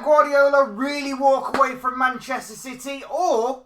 Pep Guardiola really walk away from Manchester City, or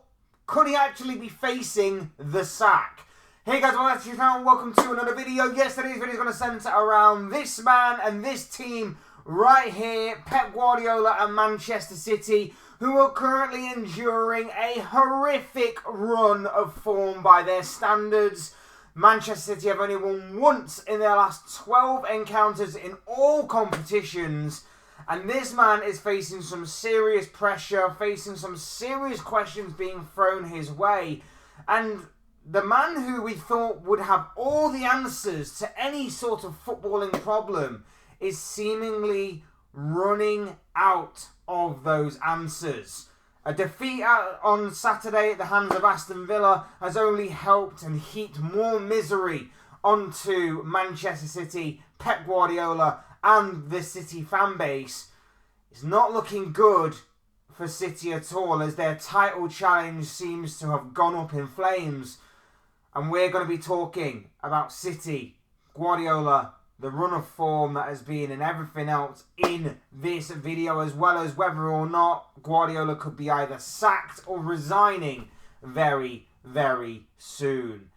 could he actually be facing the sack? Hey guys, welcome to your channel, welcome to another video. Yes, today's video is going to centre around this man and this team right here, Pep Guardiola and Manchester City, who are currently enduring a horrific run of form by their standards. Manchester City have only won once in their last 12 encounters in all competitions. And this man is facing some serious pressure, facing some serious questions being thrown his way. And the man who we thought would have all the answers to any sort of footballing problem is seemingly running out of those answers. A defeat on Saturday at the hands of Aston Villa has only helped and heaped more misery onto Manchester City, Pep Guardiola and the City fan base. It's not looking good for City at all, as their title challenge seems to have gone up in flames. And we're going to be talking about City, Guardiola, the run of form that has been, and everything else in this video, as well as whether or not Guardiola could be either sacked or resigning very, very soon.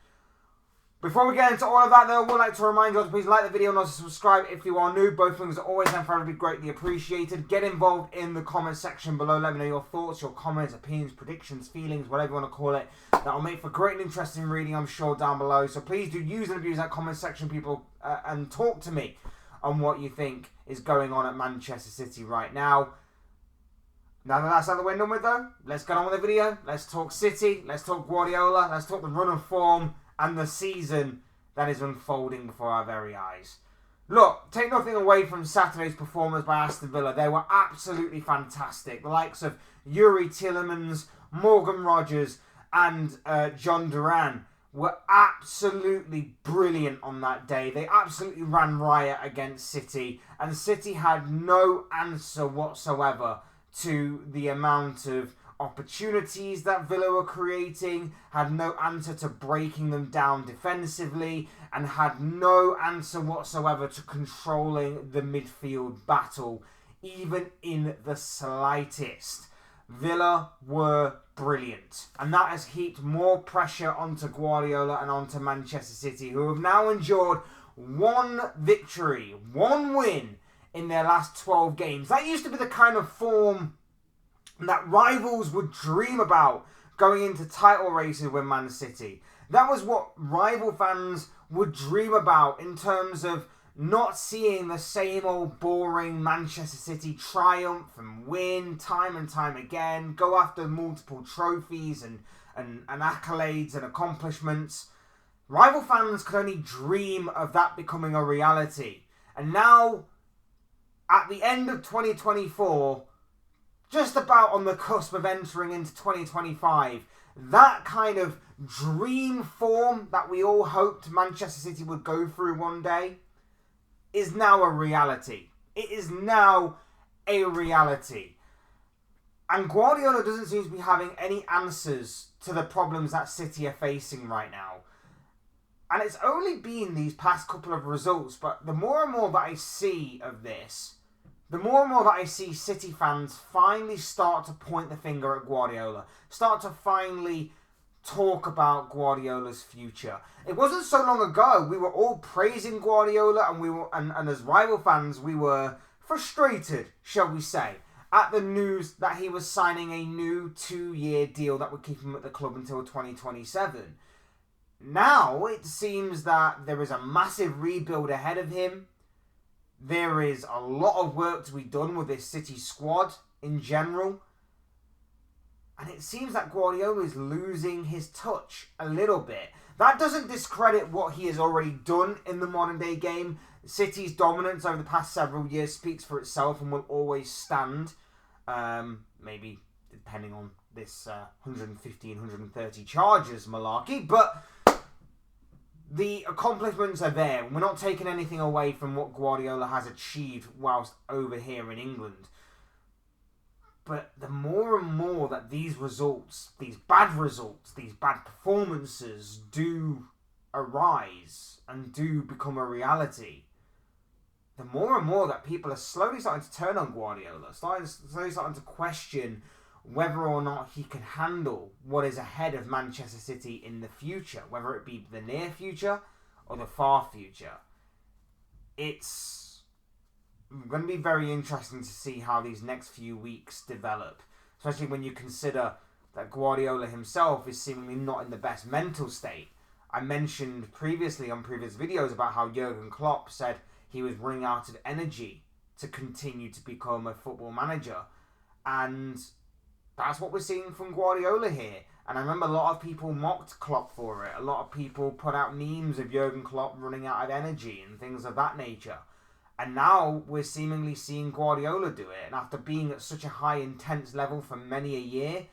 Before we get into all of that though, I would like to remind you to please like the video and also subscribe if you are new. Both things are always and forever be greatly appreciated. Get involved in the comment section below. Let me know your thoughts, your comments, opinions, predictions, feelings, whatever you want to call it. That will make for great and interesting reading, I'm sure, down below. So please do use and abuse that comment section, people, and talk to me on what you think is going on at Manchester City right now. Now that that's out of the way and done with though, let's get on with the video. Let's talk City, let's talk Guardiola, let's talk the run of form and the season that is unfolding before our very eyes. Look, take nothing away from Saturday's performance by Aston Villa. They were absolutely fantastic. The likes of Yuri Tielemans, Morgan Rogers and John Duran were absolutely brilliant on that day. They absolutely ran riot against City, and City had no answer whatsoever to the amount of opportunities that Villa were creating, had no answer to breaking them down defensively, and had no answer whatsoever to controlling the midfield battle, even in the slightest. Villa were brilliant, and that has heaped more pressure onto Guardiola and onto Manchester City, who have now endured one victory, one win in their last 12 games. That used to be the kind of form that rivals would dream about going into title races with Man City. That was what rival fans would dream about in terms of not seeing the same old boring Manchester City triumph and win time and time again, go after multiple trophies and accolades and accomplishments. Rival fans could only dream of that becoming a reality. And now, at the end of 2024, just about on the cusp of entering into 2025, that kind of dream form that we all hoped Manchester City would go through one day is now a reality. It is now a reality. And Guardiola doesn't seem to be having any answers to the problems that City are facing right now. And it's only been these past couple of results, but the more and more that I see of this, the more and more that I see City fans finally start to point the finger at Guardiola, start to finally talk about Guardiola's future. It wasn't so long ago we were all praising Guardiola, and as rival fans we were frustrated, shall we say, at the news that he was signing a new 2-year deal that would keep him at the club until 2027. Now it seems that there is a massive rebuild ahead of him. There is a lot of work to be done with this City squad in general. And it seems that Guardiola is losing his touch a little bit. That doesn't discredit what he has already done in the modern day game. City's dominance over the past several years speaks for itself and will always stand. Maybe depending on this 115, 130 charges malarkey. But the accomplishments are there. We're not taking anything away from what Guardiola has achieved whilst over here in England. But the more and more that these results, these bad performances do arise and do become a reality, the more and more that people are slowly starting to turn on Guardiola, slowly starting to question whether or not he can handle what is ahead of Manchester City in the future, whether it be the near future or the far future. It's going to be very interesting to see how these next few weeks develop, especially when you consider that Guardiola himself is seemingly not in the best mental state. I mentioned previously on previous videos about how Jurgen Klopp said he was running out of energy to continue to become a football manager. And that's what we're seeing from Guardiola here. And I remember a lot of people mocked Klopp for it. A lot of people put out memes of Jurgen Klopp running out of energy and things of that nature. And now we're seemingly seeing Guardiola do it. And after being at such a high intense level for many a year,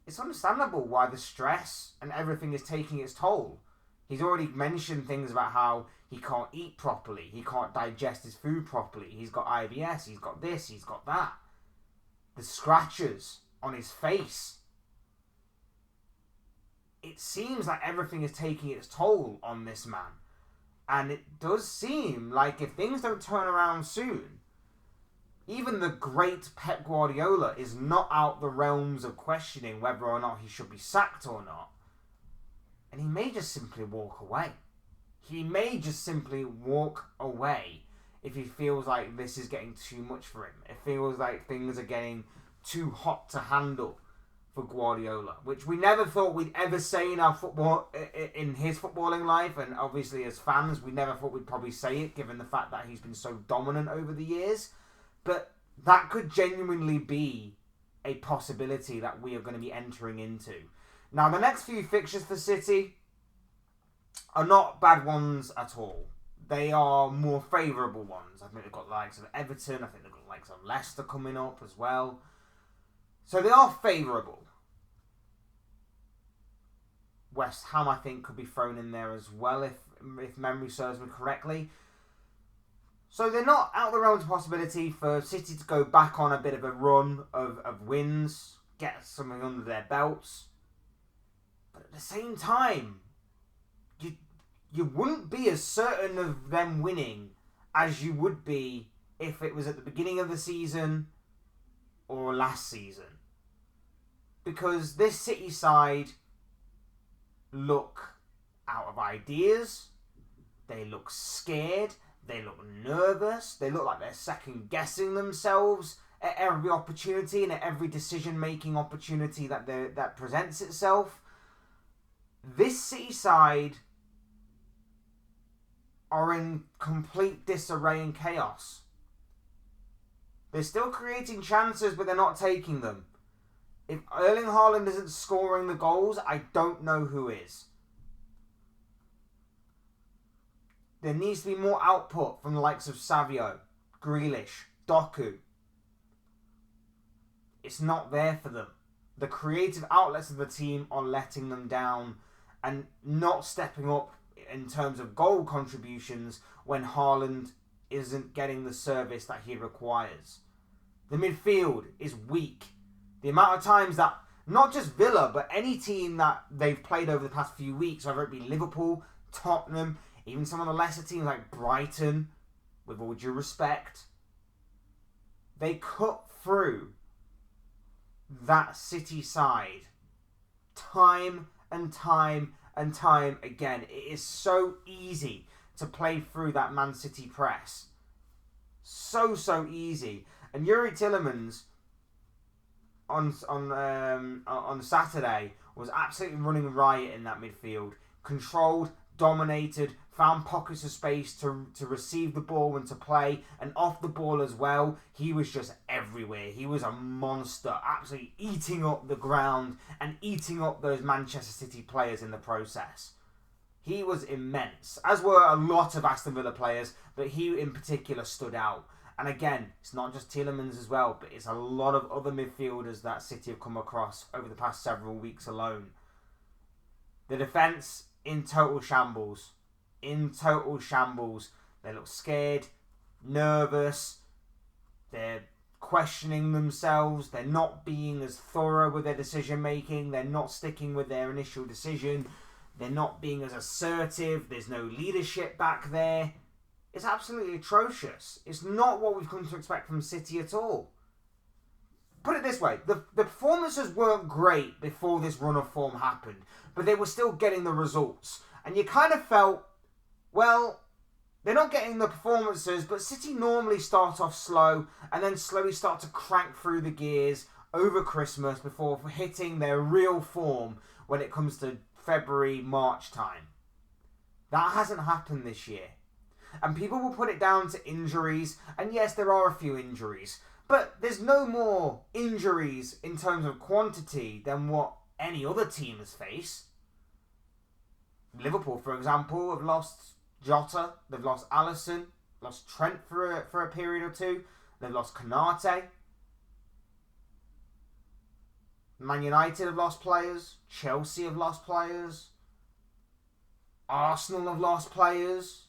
it's understandable why the stress and everything is taking its toll. He's already mentioned things about how he can't eat properly. He can't digest his food properly. He's got IBS. He's got this. He's got that. The scratches on his face. It seems like everything is taking its toll on this man. And it does seem like if things don't turn around soon, even the great Pep Guardiola is not out the realms of questioning whether or not he should be sacked or not. And he may just simply walk away. He may just simply walk away if he feels like this is getting too much for him. It feels like things are getting too hot to handle for Guardiola, which we never thought we'd ever say in our football, in his footballing life, and obviously as fans, we never thought we'd probably say it, given the fact that he's been so dominant over the years. But that could genuinely be a possibility that we are going to be entering into. Now, the next few fixtures for City are not bad ones at all. They are more favourable ones. I think they've got the likes of Everton. I think they've got the likes of Leicester coming up as well. So they are favourable. West Ham, I think, could be thrown in there as well if memory serves me correctly. So they're not out of the realms of possibility for City to go back on a bit of a run of wins, get something under their belts. But at the same time, you wouldn't be as certain of them winning as you would be if it was at the beginning of the season or last season. Because this City side look out of ideas, they look scared, they look nervous, they look like they're second guessing themselves at every opportunity and at every decision making opportunity that presents itself. This City side are in complete disarray and chaos. They're still creating chances, but they're not taking them. If Erling Haaland isn't scoring the goals, I don't know who is. There needs to be more output from the likes of Savio, Grealish, Doku. It's not there for them. The creative outlets of the team are letting them down and not stepping up in terms of goal contributions when Haaland isn't getting the service that he requires. The midfield is weak. The amount of times that, not just Villa, but any team that they've played over the past few weeks, whether it be Liverpool, Tottenham, even some of the lesser teams like Brighton, with all due respect, they cut through that City side time and time and time again. It is so easy to play through that Man City press. So easy. And Yuri Tillemans on Saturday was absolutely running riot in that midfield. Controlled, dominated, found pockets of space to receive the ball and to play, and off the ball as well. He was just everywhere. He was a monster, absolutely eating up the ground and eating up those Manchester City players in the process. He was immense, as were a lot of Aston Villa players, but he in particular stood out. And again, it's not just Tielemans as well, but it's a lot of other midfielders that City have come across over the past several weeks alone. The defence in total shambles. They look scared, nervous, they're questioning themselves, they're not being as thorough with their decision making, they're not sticking with their initial decision, they're not being as assertive, there's no leadership back there. is absolutely atrocious. It's not what we've come to expect from City at all. Put it this way, the performances weren't great before this run of form happened, but they were still getting the results. And you kind of felt, well, they're not getting the performances, but City normally start off slow and then slowly start to crank through the gears over Christmas before hitting their real form when it comes to February, March time. That hasn't happened this year. And people will put it down to injuries, and yes, there are a few injuries, but there's no more injuries in terms of quantity than what any other team has faced. Liverpool, for example, have lost Jota, they've lost Alisson, lost Trent for a period or two, they've lost Konate. Man United have lost players, Chelsea have lost players, Arsenal have lost players.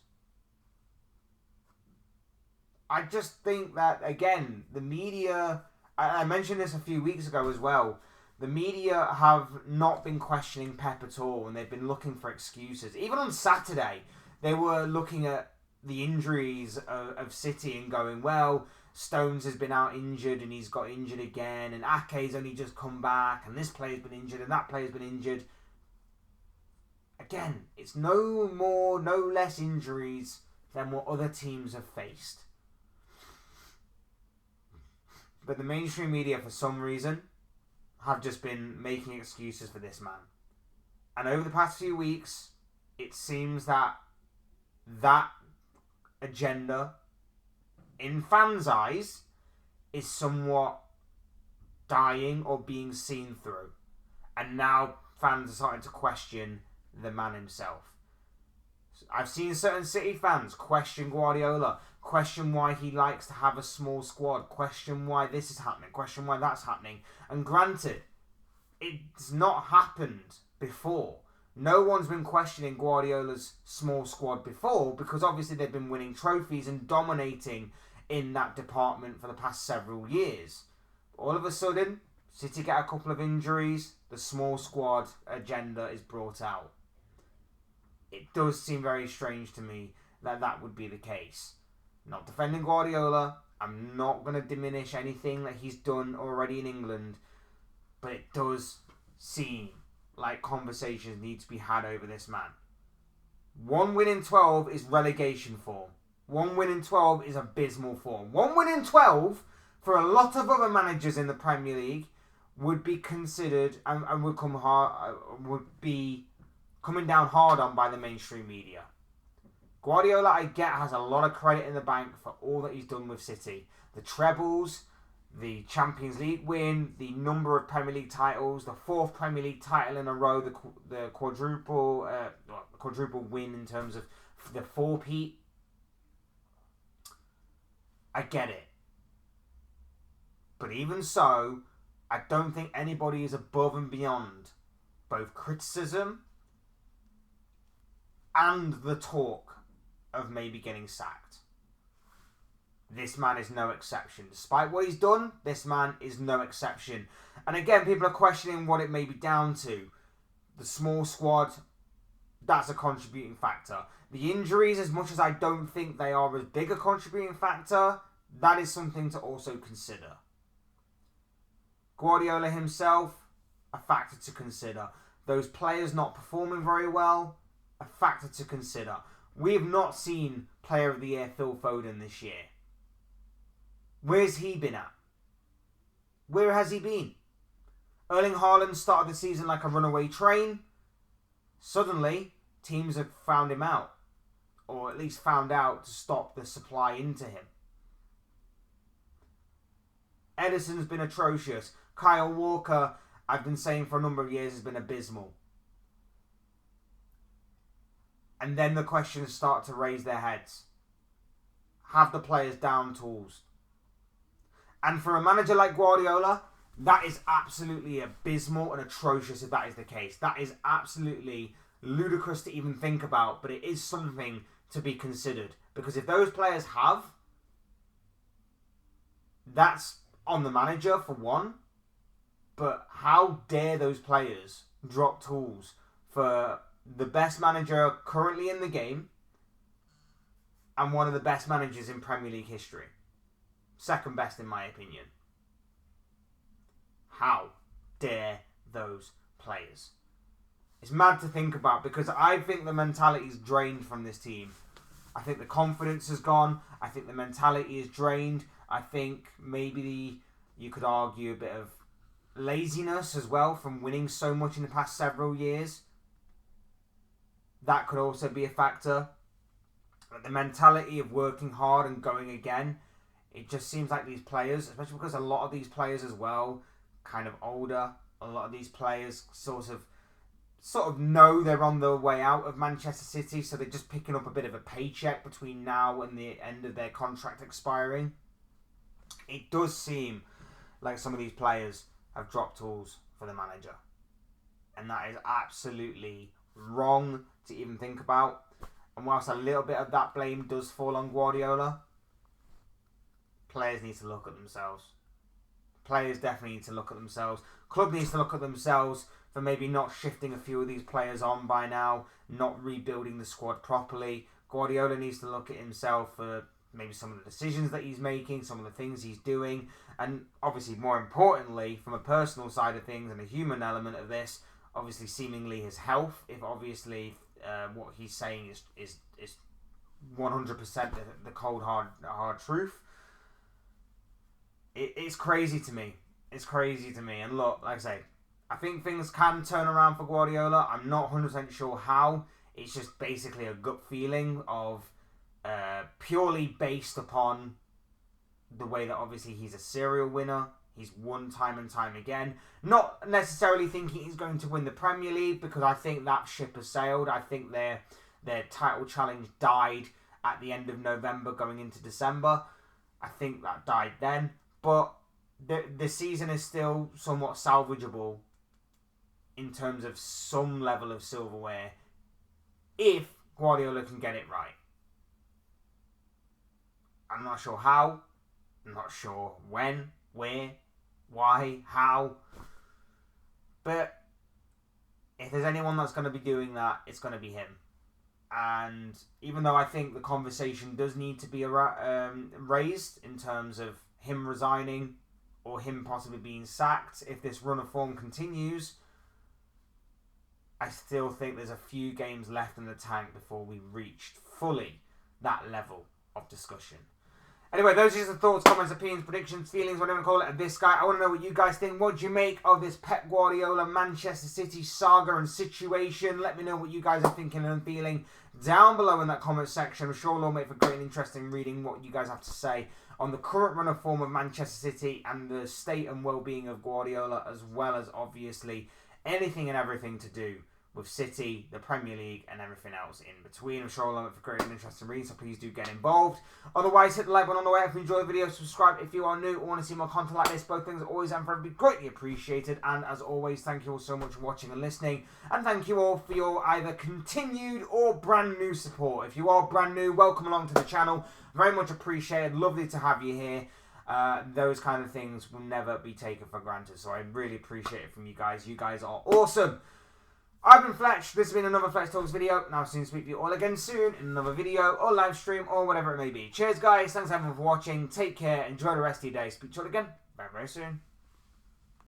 I just think that, again, the media, I mentioned this a few weeks ago as well, the media have not been questioning Pep at all, and they've been looking for excuses. Even on Saturday, they were looking at the injuries of City and going, well, Stones has been out injured and he's got injured again, and Ake's only just come back, and this player's been injured and that player's been injured. Again, it's no more, no less injuries than what other teams have faced. But the mainstream media, for some reason, have just been making excuses for this man. And over the past few weeks, it seems that agenda, in fans' eyes, is somewhat dying or being seen through. And now fans are starting to question the man himself. I've seen certain City fans question Guardiola, question why he likes to have a small squad, question why this is happening, question why that's happening. And granted, it's not happened before. No one's been questioning Guardiola's small squad before because obviously they've been winning trophies and dominating in that department for the past several years. All of a sudden, City get a couple of injuries, the small squad agenda is brought out. It does seem very strange to me that that would be the case. Not defending Guardiola, I'm not going to diminish anything that he's done already in England, but it does seem like conversations need to be had over this man. 1 win in 12 is relegation form. 1 win in 12 is abysmal form. 1 win in 12 for a lot of other managers in the Premier League would be considered and would be coming down hard on by the mainstream media. Guardiola, I get, has a lot of credit in the bank for all that he's done with City. The trebles, the Champions League win, the number of Premier League titles, the 4th Premier League title in a row, the quadruple win in terms of the 4-peat. I get it. But even so, I don't think anybody is above and beyond both criticism and the talk of maybe getting sacked. This man is no exception. Despite what he's done, this man is no exception. And again, people are questioning what it may be down to. The small squad, that's a contributing factor. The injuries, as much as I don't think they are as big a contributing factor, that is something to also consider. Guardiola himself, a factor to consider. Those players not performing very well, a factor to consider. We have not seen Player of the Year Phil Foden this year. Where's he been at? Where has he been? Erling Haaland started the season like a runaway train. Suddenly, teams have found him out. Or at least found out to stop the supply into him. Edison's been atrocious. Kyle Walker, I've been saying for a number of years, has been abysmal. And then the questions start to raise their heads. Have the players down tools? And for a manager like Guardiola, that is absolutely abysmal and atrocious if that is the case. That is absolutely ludicrous to even think about, but it is something to be considered. Because if those players have, that's on the manager for one. But how dare those players drop tools for the best manager currently in the game and one of the best managers in Premier League history. Second best in my opinion. How dare those players? It's mad to think about because I think the mentality is drained from this team. I think the confidence has gone. I think the mentality is drained. I think maybe you could argue a bit of laziness as well from winning so much in the past several years. That could also be a factor. But the mentality of working hard and going again, it just seems like these players, especially because a lot of these players as well, kind of older, a lot of these players sort of know they're on their way out of Manchester City, so they're just picking up a bit of a paycheck between now and the end of their contract expiring. It does seem like some of these players have dropped tools for the manager. And that is absolutely wrong to even think about. And whilst a little bit of that blame does fall on Guardiola, players need to look at themselves. Players definitely need to look at themselves. Club needs to look at themselves for maybe not shifting a few of these players on by now, not rebuilding the squad properly. Guardiola needs to look at himself for maybe some of the decisions that he's making, some of the things he's doing, and obviously more importantly, from a personal side of things and a human element of this, obviously seemingly his health, if obviously what he's saying is 100% the cold hard truth. It's crazy to me. It's crazy to me. And look, like I say, I think things can turn around for Guardiola. I'm not 100% sure how. It's just basically a gut feeling of purely based upon the way that obviously he's a serial winner. He's won time and time again. Not necessarily thinking he's going to win the Premier League, because I think that ship has sailed. I think their title challenge died at the end of November going into December. I think that died then. But the season is still somewhat salvageable in terms of some level of silverware if Guardiola can get it right. I'm not sure how. I'm not sure when, where, why, how. But if there's anyone that's going to be doing that, it's going to be him. And even though I think the conversation does need to be raised in terms of him resigning or him possibly being sacked if this run of form continues, I still think there's a few games left in the tank before we reached fully that level of discussion. Anyway, those are just the thoughts, comments, opinions, predictions, feelings, whatever you want to call it, of this guy. I want to know what you guys think. What do you make of this Pep Guardiola Manchester City saga and situation? Let me know what you guys are thinking and feeling down below in that comment section. I'm sure it'll all make for great and interesting reading what you guys have to say on the current run of form of Manchester City and the state and well-being of Guardiola, as well as obviously anything and everything to do with City, the Premier League, and everything else in between. I'm sure I'll have a great and interesting read, so please do get involved. Otherwise, hit the like button on the way if you enjoy the video, subscribe if you are new or want to see more content like this. Both things are always and forever be greatly appreciated. And as always, thank you all so much for watching and listening. And thank you all for your either continued or brand new support. If you are brand new, welcome along to the channel. Very much appreciated. Lovely to have you here. Those kind of things will never be taken for granted, so I really appreciate it from you guys. You guys are awesome. I've been Fletch, this has been another Fletch Talks video, and I'll soon speak to you all again soon in another video, or live stream, or whatever it may be. Cheers guys, thanks everyone for watching, take care, enjoy the rest of your day, speak to you all again very, very soon.